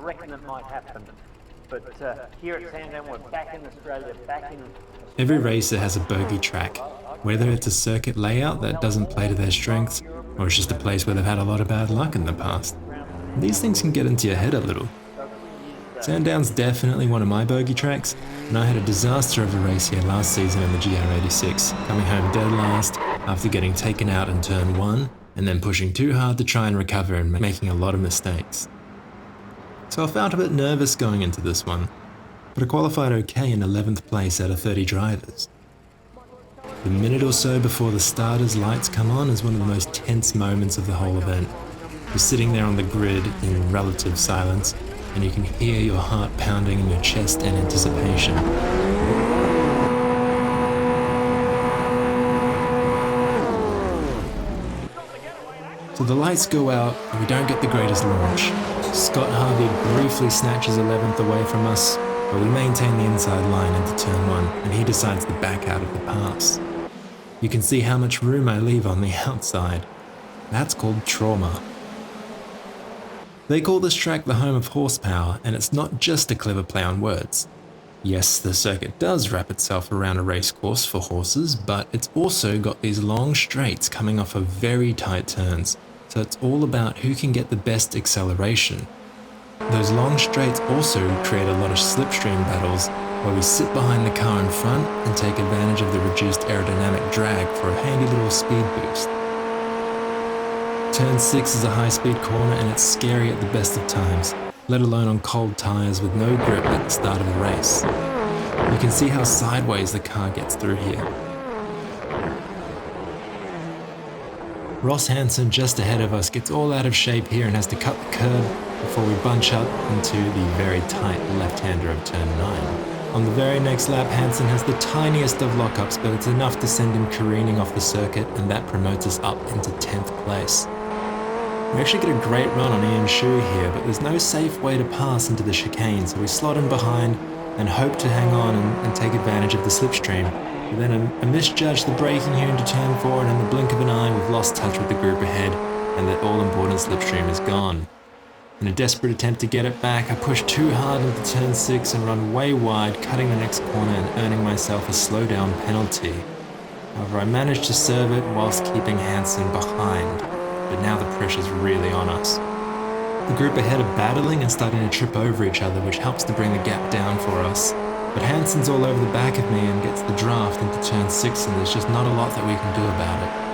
reckon it might happen. But here at Sandown, we're back in Australia, back in... Every racer has a bogey track, whether it's a circuit layout that doesn't play to their strengths, or it's just a place where they've had a lot of bad luck in the past. These things can get into your head a little. Sandown's definitely one of my bogey tracks, and I had a disaster of a race here last season in the GR86, coming home dead last after getting taken out in turn 1, and then pushing too hard to try and recover and making a lot of mistakes. So I felt a bit nervous going into this one, but I qualified okay in 11th place out of 30 drivers. The minute or so before the starter's lights come on is one of the most tense moments of the whole event. You're sitting there on the grid in relative silence, and you can hear your heart pounding in your chest in anticipation. So the lights go out, and we don't get the greatest launch. Scott Harvey briefly snatches 11th away from us, but we maintain the inside line into turn 1, and he decides to back out of the pass. You can see how much room I leave on the outside. That's called trauma. They call this track the home of horsepower, and it's not just a clever play on words. Yes, the circuit does wrap itself around a race course for horses, but it's also got these long straights coming off of very tight turns, so it's all about who can get the best acceleration. Those long straights also create a lot of slipstream battles, where we sit behind the car in front and take advantage of the reduced aerodynamic drag for a handy little speed boost. Turn 6 is a high-speed corner, and it's scary at the best of times, let alone on cold tyres with no grip at the start of the race. You can see how sideways the car gets through here. Ross Hansen, just ahead of us, gets all out of shape here and has to cut the curb before we bunch up into the very tight left-hander of turn 9. On the very next lap, Hansen has the tiniest of lockups, but it's enough to send him careening off the circuit, and that promotes us up into 10th place. We actually get a great run on Ian Shu here, but there's no safe way to pass into the chicane, so we slot him behind and hope to hang on and take advantage of the slipstream. But then a misjudge the braking here into turn 4, and in the blink of an eye we've lost touch with the group ahead, and that all-important slipstream is gone. In a desperate attempt to get it back, I push too hard into turn 6 and run way wide, cutting the next corner and earning myself a slowdown penalty. However, I managed to serve it whilst keeping Hansen behind, but now the pressure's really on us. The group ahead are battling and starting to trip over each other, which helps to bring the gap down for us. But Hansen's all over the back of me and gets the draft into turn 6, and there's just not a lot that we can do about it.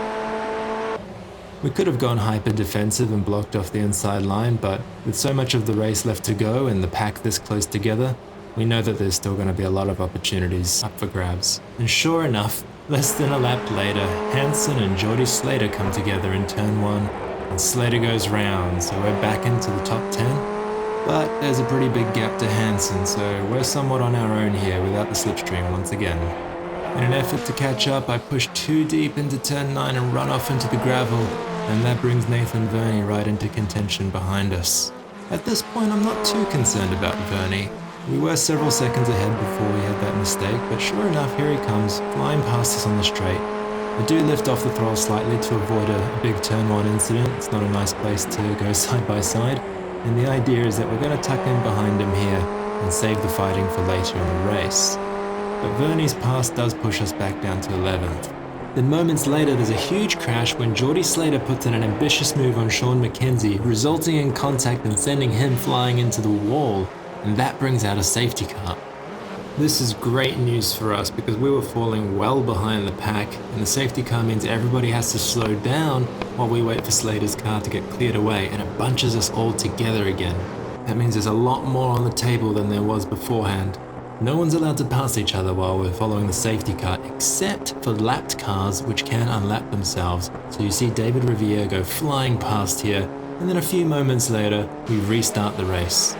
We could have gone hyper-defensive and blocked off the inside line, but with so much of the race left to go and the pack this close together, we know that there's still going to be a lot of opportunities up for grabs. And sure enough, less than a lap later, Hansen and Geordie Slater come together in turn 1, and Slater goes round, so we're back into the top 10. But there's a pretty big gap to Hansen, so we're somewhat on our own here without the slipstream once again. In an effort to catch up, I push too deep into turn 9 and run off into the gravel, and that brings Nathan Verney right into contention behind us. At this point, I'm not too concerned about Verney. We were several seconds ahead before we had that mistake, but sure enough, here he comes, flying past us on the straight. I do lift off the throttle slightly to avoid a big turn 1 incident. It's not a nice place to go side by side, and the idea is that we're going to tuck in behind him here and save the fighting for later in the race. But Verney's pass does push us back down to 11th. Then moments later, there's a huge crash when Geordie Slater puts in an ambitious move on Sean McKenzie, resulting in contact and sending him flying into the wall, and that brings out a safety car. This is great news for us because we were falling well behind the pack, and the safety car means everybody has to slow down while we wait for Slater's car to get cleared away, and it bunches us all together again. That means there's a lot more on the table than there was beforehand. No one's allowed to pass each other while we're following the safety car, except for lapped cars which can unlap themselves. So you see David Riviere go flying past here, and then a few moments later, we restart the race.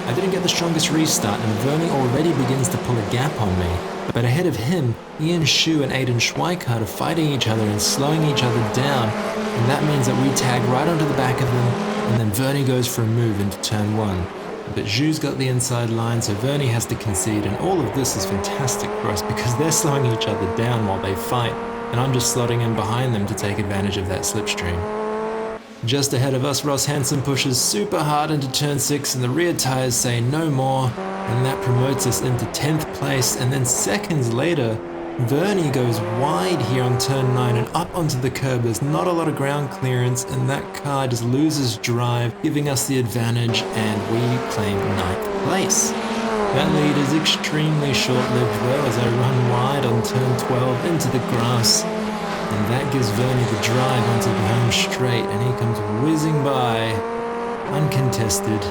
I didn't get the strongest restart, and Verney already begins to pull a gap on me. But ahead of him, Ian Shu and Aidan Schweikart are fighting each other and slowing each other down, and that means that we tag right onto the back of them, and then Verney goes for a move into turn 1. But Zhu's got the inside line, so Verney has to concede, and all of this is fantastic for us because they're slowing each other down while they fight, and I'm just slotting in behind them to take advantage of that slipstream. Just ahead of us, Ross Hansen pushes super hard into turn 6 and the rear tires say no more, and that promotes us into 10th place. And then seconds later, Vernie goes wide here on turn 9 and up onto the curb. There's not a lot of ground clearance and that car just loses drive, giving us the advantage, and we claim 9th place. That lead is extremely short-lived though, as I run wide on turn 12 into the grass, and that gives Vernie the drive onto the home straight, and he comes whizzing by, uncontested.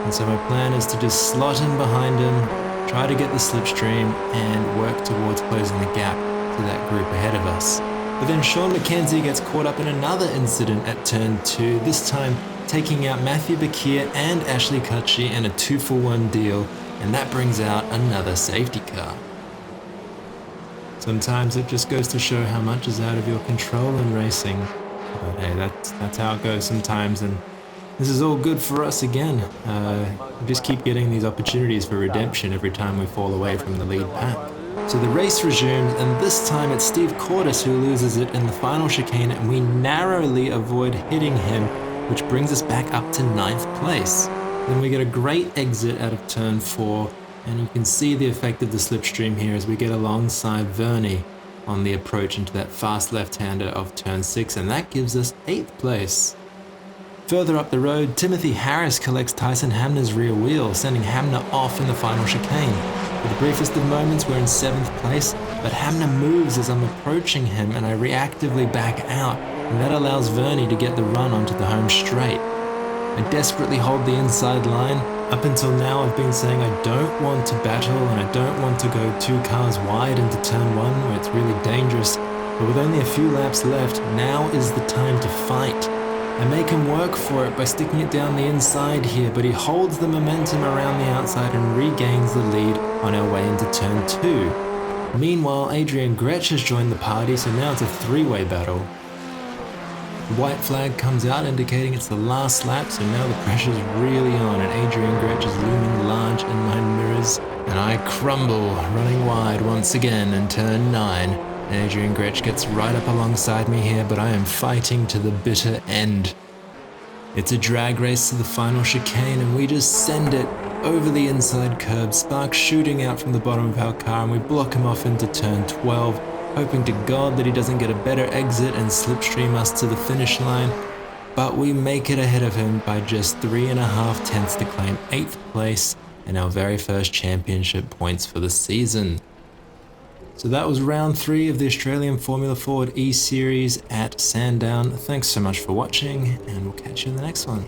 And so my plan is to just slot in behind him, try to get the slipstream, and work towards closing the gap to that group ahead of us. But then Sean McKenzie gets caught up in another incident at turn 2, this time taking out Matthew Bakir and Ashley Kutchie in a 2-for-1 deal, and that brings out another safety car. Sometimes it just goes to show how much is out of your control in racing. But hey, that's how it goes sometimes, and this is all good for us again. We just keep getting these opportunities for redemption every time we fall away from the lead pack. So the race resumes, and this time it's Steve Cordes who loses it in the final chicane, and we narrowly avoid hitting him, which brings us back up to 9th place. Then we get a great exit out of turn 4, and you can see the effect of the slipstream here as we get alongside Vernie on the approach into that fast left-hander of turn 6, and that gives us 8th place. Further up the road, Timothy Harris collects Tyson Hamner's rear wheel, sending Hamner off in the final chicane. For the briefest of moments, we're in 7th place, but Hamner moves as I'm approaching him, and I reactively back out, and that allows Vernie to get the run onto the home straight. I desperately hold the inside line. Up until now, I've been saying I don't want to battle, and I don't want to go 2 cars wide into turn 1 where it's really dangerous, but with only a few laps left, now is the time to fight. I make him work for it by sticking it down the inside here, but he holds the momentum around the outside and regains the lead on our way into turn 2. Meanwhile, Adrian Gretsch has joined the party, so now it's a 3-way battle. The white flag comes out indicating it's the last lap, so now the pressure's really on, and Adrian Gretsch is looming large in my mirrors, and I crumble, running wide once again in turn 9. Adrian Gretsch gets right up alongside me here, but I am fighting to the bitter end. It's a drag race to the final chicane, and we just send it over the inside curb, sparks shooting out from the bottom of our car, and we block him off into turn 12, hoping to God that he doesn't get a better exit and slipstream us to the finish line. But we make it ahead of him by just 3.5 tenths to claim 8th place and our very first championship points for the season. So that was round 3 of the Australian Formula Ford E-Series at Sandown. Thanks so much for watching, and we'll catch you in the next one.